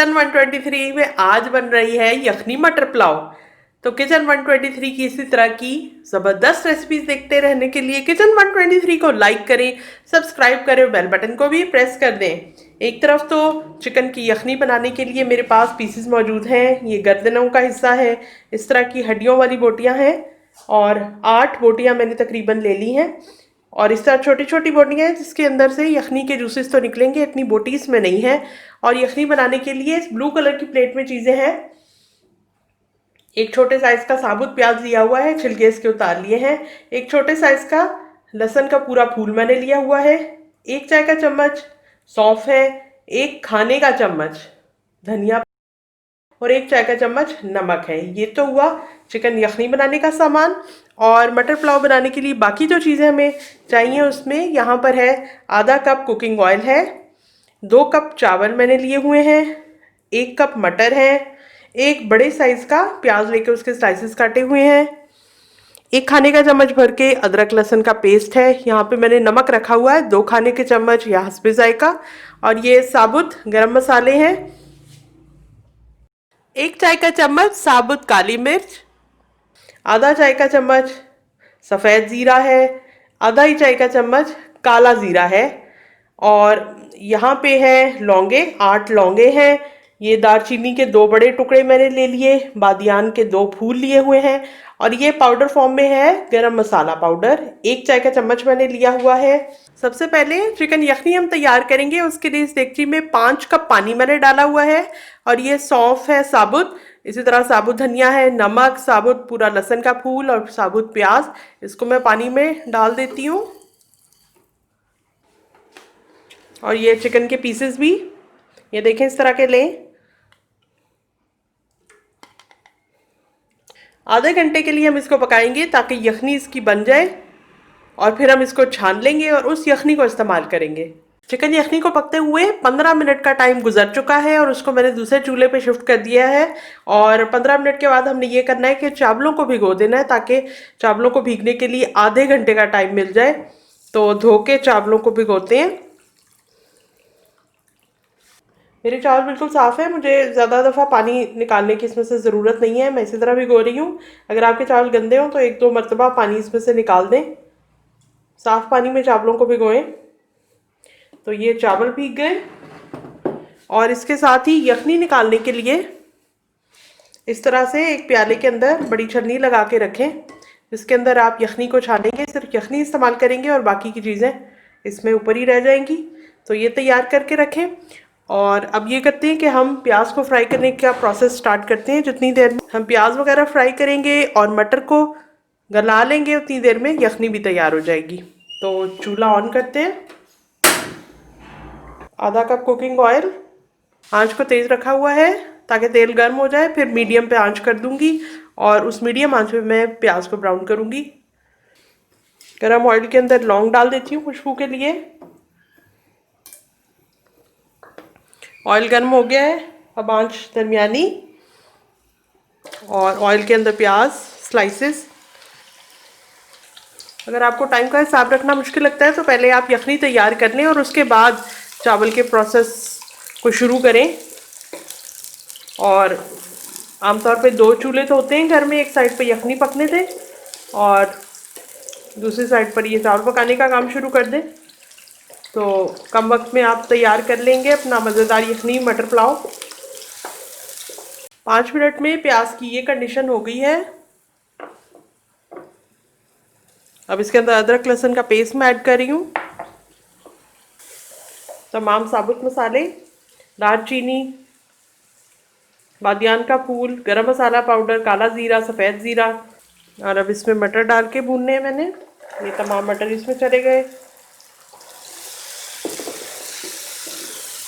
Kitchen 123 में आज बन रही है यखनी मटर पुलाव। तो किचन 123 की इसी तरह की ज़बरदस्त रेसिपीज देखते रहने के लिए किचन 123 को लाइक करें, सब्सक्राइब करें, बेल बटन को भी प्रेस कर दें। एक तरफ तो चिकन की यखनी बनाने के लिए मेरे पास पीसेस मौजूद हैं। ये गर्दनों का हिस्सा है, इस तरह की हड्डियों वाली बोटियां हैं और 8 बोटियां मैंने तकरीबन ले ली हैं। और इस तरह छोटी छोटी बोटियां हैं जिसके अंदर से यखनी के जूसेस तो निकलेंगे, इतनी बोटी इसमें नहीं है। और यखनी बनाने के लिए इस ब्लू कलर की प्लेट में चीज़ें हैं। एक छोटे साइज का साबुत प्याज लिया हुआ है, छिलके इसके उतार लिए हैं। एक छोटे साइज का लहसुन का पूरा फूल मैंने लिया हुआ है। एक चाय का चम्मच सौंफ है। एक खाने का चम्मच धनिया और एक चाय का चम्मच नमक है। ये तो हुआ चिकन यखनी बनाने का सामान। और मटर पुलाव बनाने के लिए बाकी जो चीज़ें हमें चाहिए उसमें यहाँ पर है आधा कप कुकिंग ऑयल है, 2 कप चावल मैंने लिए हुए हैं, 1 कप मटर है, एक बड़े साइज का प्याज लेके उसके स्लाइसेस काटे हुए हैं, एक खाने का चम्मच भर के अदरक लहसुन का पेस्ट है। यहाँ पे मैंने नमक रखा हुआ है 2 खाने के चम्मच या हस्बे जायका। और ये साबुत गरम मसाले हैं, 1 चाय का चम्मच साबुत काली मिर्च, आधा चाय का चम्मच सफ़ेद ज़ीरा है, आधा ही चाय का चम्मच काला ज़ीरा है। और यहाँ पे है लौंगे, 8 लौंगे हैं। ये दालचीनी के 2 बड़े टुकड़े मैंने ले लिए, बादियान के 2 फूल लिए हुए हैं। और ये पाउडर फॉर्म में है गरम मसाला पाउडर, 1 चाय का चम्मच मैंने लिया हुआ है। सबसे पहले चिकन यखनी हम तैयार करेंगे, उसके लिए इस देगची में 5 कप पानी मैंने डाला हुआ है। और ये सौंफ है साबुत, इसी तरह साबुत धनिया है, नमक, साबुत पूरा लहसुन का फूल और साबुत प्याज, इसको मैं पानी में डाल देती हूँ। और ये चिकन के पीसेस भी ये देखें इस तरह के लें। आधे घंटे के लिए हम इसको पकाएंगे ताकि यखनी इसकी बन जाए और फिर हम इसको छान लेंगे और उस यखनी को इस्तेमाल करेंगे। चिकन यखनी को पकते हुए 15 मिनट का टाइम गुजर चुका है और उसको मैंने दूसरे चूल्हे पे शिफ्ट कर दिया है। और 15 मिनट के बाद हमने ये करना है कि चावलों को भिगो देना है ताकि चावलों को भीगने के लिए आधे घंटे का टाइम मिल जाए। तो धो के चावलों को भिगोते हैं। मेरे चावल बिल्कुल साफ़ है, मुझे ज़्यादा दफ़ा पानी निकालने की इसमें से ज़रूरत नहीं है, मैं इसी तरह भिगो रही हूँ। अगर आपके चावल गंदे हों तो 1-2 मरतबा पानी इसमें से निकाल दें, साफ़ पानी में चावलों को भिगोएं। तो ये चावल भीग गए। और इसके साथ ही यखनी निकालने के लिए इस तरह से एक प्याले के अंदर बड़ी छन्नी लगा के रखें, जिसके अंदर आप यखनी को छानेंगे। सिर्फ यखनी इस्तेमाल करेंगे और बाकी की चीज़ें इसमें ऊपर ही रह जाएंगी। तो ये तैयार करके रखें। और अब ये करते हैं कि हम प्याज को फ्राई करने का प्रोसेस स्टार्ट करते हैं। जितनी देर में हम प्याज वगैरह फ्राई करेंगे और मटर को गला लेंगे उतनी देर में यखनी भी तैयार हो जाएगी। तो चूल्हा ऑन करते हैं। आधा कप कुकिंग ऑयल, आंच को तेज़ रखा हुआ है ताकि तेल गर्म हो जाए। फिर मीडियम पे आंच कर दूंगी और उस मीडियम आंच पे मैं प्याज को ब्राउन करूंगी। गरम ऑयल के अंदर लौंग डाल देती हूँ खुशबू के लिए। ऑयल गर्म हो गया है, अब आंच दरमियानी और ऑयल के अंदर प्याज स्लाइसेस। अगर आपको टाइम का हिसाब रखना मुश्किल लगता है तो पहले आप यखनी तैयार कर लें और उसके बाद चावल के प्रोसेस को शुरू करें। और आमतौर पे 2 चूल्हे तो होते हैं घर में, एक साइड पे यखनी पकने दें और दूसरी साइड पर ये चावल पकाने का काम शुरू कर दें। तो कम वक्त में आप तैयार कर लेंगे अपना मज़ेदार यखनी मटर पुलाव। 5 मिनट में प्याज की ये कंडीशन हो गई है। अब इसके अंदर अदरक लहसुन का पेस्ट मैं ऐड कर रही हूँ। तमाम साबुत मसाले, दालचीनी, बादियान का फूल, गरम मसाला पाउडर, काला ज़ीरा, सफ़ेद ज़ीरा। और अब इसमें मटर डाल के भूनने हैं मैंने। ये तमाम मटर इसमें चले गए।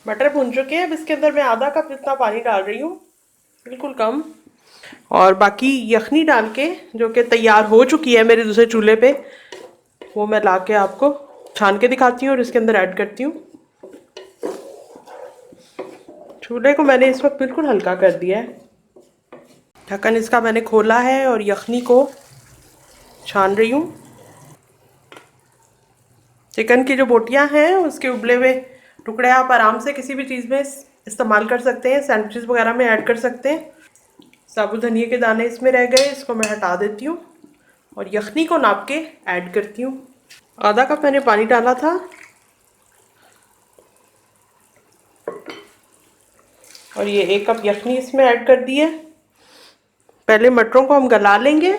मटर भून चुके हैं। अब इसके अंदर मैं आधा कप जितना पानी डाल रही हूँ, बिल्कुल कम। और बाकी यखनी डाल के जो कि तैयार हो चुकी है मेरे दूसरे चूल्हे पे, वो मैं ला के आपको छान के दिखाती हूँ और इसके अंदर ऐड करती हूँ। चूल्हे को मैंने इस वक्त बिल्कुल हल्का कर दिया है। ढक्कन इसका मैंने खोला है और यखनी को छान रही हूँ। चिकन की जो बोटियाँ हैं उसके उबले हुए टुकड़े आप आराम से किसी भी चीज़ में इस्तेमाल कर सकते हैं, सैंडविचेस वगैरह में ऐड कर सकते हैं। साबुत धनिया के दाने इसमें रह गए, इसको मैं हटा देती हूँ और यखनी को नाप के ऐड करती हूँ। आधा कप मैंने पानी डाला था और ये 1 कप यखनी इसमें ऐड कर दी है। पहले मटरों को हम गला लेंगे।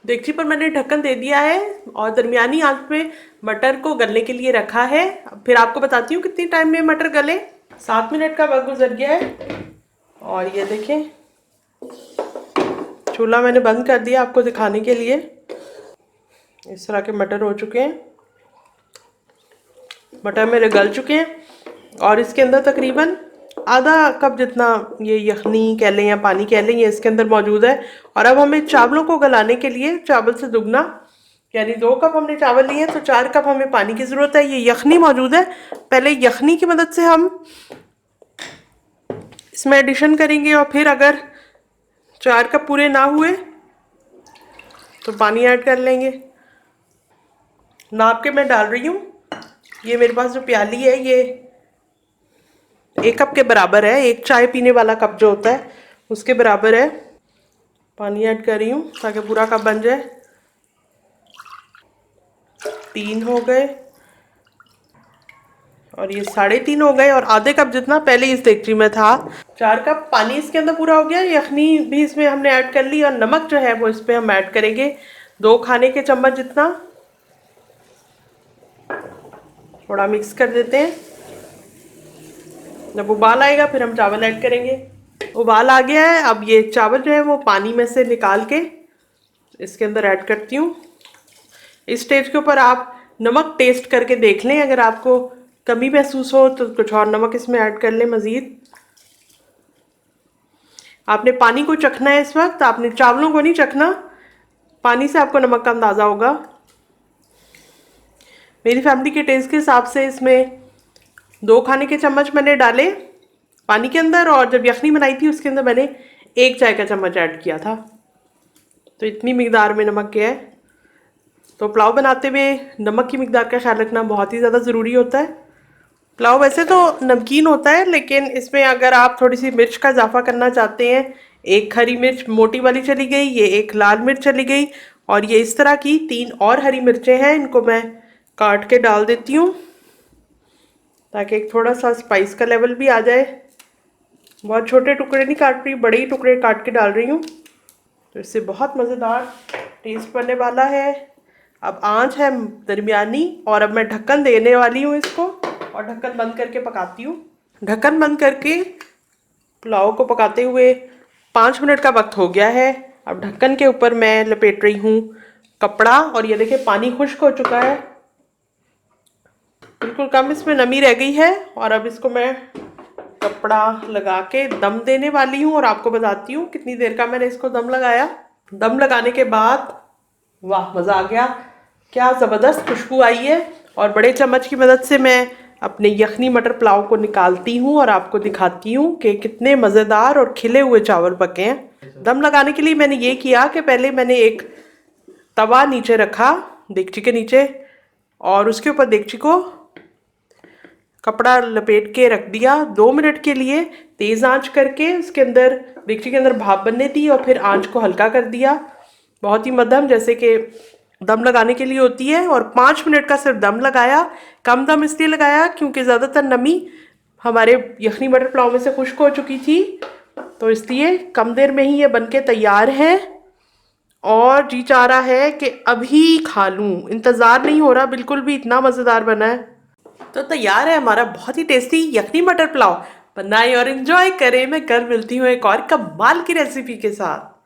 देगची पर मैंने ढक्कन दे दिया है और दरमियानी आंच पे मटर को गलने के लिए रखा है। फिर आपको बताती हूँ कितनी टाइम में मटर गले। 7 मिनट का वक्त गुजर गया है और ये देखें, चूल्हा मैंने बंद कर दिया आपको दिखाने के लिए। इस तरह के मटर हो चुके हैं, मटर मेरे गल चुके हैं और इसके अंदर तकरीबन आधा कप जितना ये यखनी कह लें या पानी कह लें, ये इसके अंदर मौजूद है। और अब हमें चावलों को गलाने के लिए चावल से दुगना, यानी 2 कप हमने चावल लिए हैं तो 4 कप हमें पानी की ज़रूरत है। ये यखनी मौजूद है, पहले यखनी की मदद से हम इसमें एडिशन करेंगे और फिर अगर 4 कप पूरे ना हुए तो पानी ऐड कर लेंगे। नाप के मैं डाल रही हूँ। ये मेरे पास जो प्याली है ये 1 कप के बराबर है, 1 चाय पीने वाला कप जो होता है उसके बराबर है। पानी ऐड कर रही हूँ ताकि पूरा कप बन जाए। 3 हो गए और ये 3.5 हो गए और आधे कप जितना पहले इस देगची में था। 4 कप पानी इसके अंदर पूरा हो गया। यखनी भी इसमें हमने ऐड कर ली और नमक जो है वो इस पर हम ऐड करेंगे 2 खाने के चम्मच जितना। थोड़ा मिक्स कर देते हैं। जब उबाल आएगा फिर हम चावल ऐड करेंगे। उबाल आ गया है, अब ये चावल जो है वो पानी में से निकाल के इसके अंदर ऐड करती हूँ। इस स्टेज के ऊपर आप नमक टेस्ट करके देख लें, अगर आपको कमी महसूस हो तो कुछ और नमक इसमें ऐड कर लें मज़ीद। आपने पानी को चखना है इस वक्त, आपने चावलों को नहीं चखना, पानी से आपको नमक का अंदाज़ा होगा। मेरी फैमिली के टेस्ट के हिसाब से इसमें 2 खाने के चम्मच मैंने डाले पानी के अंदर और जब यखनी बनाई थी उसके अंदर मैंने 1 चाय का चम्मच ऐड किया था। तो इतनी मिकदार में नमक गया है। तो पुलाव बनाते हुए नमक की मिकदार का ख्याल रखना बहुत ही ज़्यादा ज़रूरी होता है। पुलाव वैसे तो नमकीन होता है लेकिन इसमें अगर आप थोड़ी सी मिर्च का इजाफा करना चाहते हैं, 1 हरी मिर्च मोटी वाली चली गई, ये 1 लाल मिर्च चली गई और ये इस तरह की 3 और हरी मिर्चें हैं, इनको मैं काट के डाल देती हूँ ताकि एक थोड़ा सा स्पाइस का लेवल भी आ जाए। बहुत छोटे टुकड़े नहीं काट रही, बड़े ही टुकड़े काट के डाल रही हूँ, तो इससे बहुत मज़ेदार टेस्ट बनने वाला है। अब आंच है दरमियानी और अब मैं ढक्कन देने वाली हूँ इसको और ढक्कन बंद करके पकाती हूँ। ढक्कन बंद करके पुलाव को पकाते हुए 5 मिनट का वक्त हो गया है। अब ढक्कन के ऊपर मैं लपेट रही हूँ कपड़ा और ये देखिए पानी खुश्क हो चुका है, बिल्कुल कम इसमें नमी रह गई है। और अब इसको मैं कपड़ा लगा के दम देने वाली हूँ और आपको बताती हूँ कितनी देर का मैंने इसको दम लगाया। दम लगाने के बाद वाह मज़ा आ गया, क्या ज़बरदस्त खुशबू आई है। और बड़े चम्मच की मदद से मैं अपने यखनी मटर पुलाव को निकालती हूँ और आपको दिखाती हूँ कि कितने मज़ेदार और खिले हुए चावल पके हैं। दम लगाने के लिए मैंने ये किया कि पहले मैंने एक तवा नीचे रखा देगची के नीचे और उसके ऊपर देगची को कपड़ा लपेट के रख दिया 2 मिनट के लिए तेज़ आंच करके। उसके अंदर देगची के अंदर भाप बनने दी और फिर आंच को हल्का कर दिया, बहुत ही मध्यम जैसे कि दम लगाने के लिए होती है। और 5 मिनट का सिर्फ दम लगाया। कम दम इसलिए लगाया क्योंकि ज़्यादातर नमी हमारे यखनी मटर पुलाव में से खुश्क हो चुकी थी, तो इसलिए कम देर में ही ये बनके तैयार है और जी चाह रहा है कि अभी खा लूँ, इंतज़ार नहीं हो रहा बिल्कुल भी, इतना मज़ेदार बना है। तो तैयार है हमारा बहुत ही टेस्टी यखनी मटर पुलाव। बनाएं और एंजॉय करें। मैं कल मिलती हूँ एक और कमाल की रेसिपी के साथ।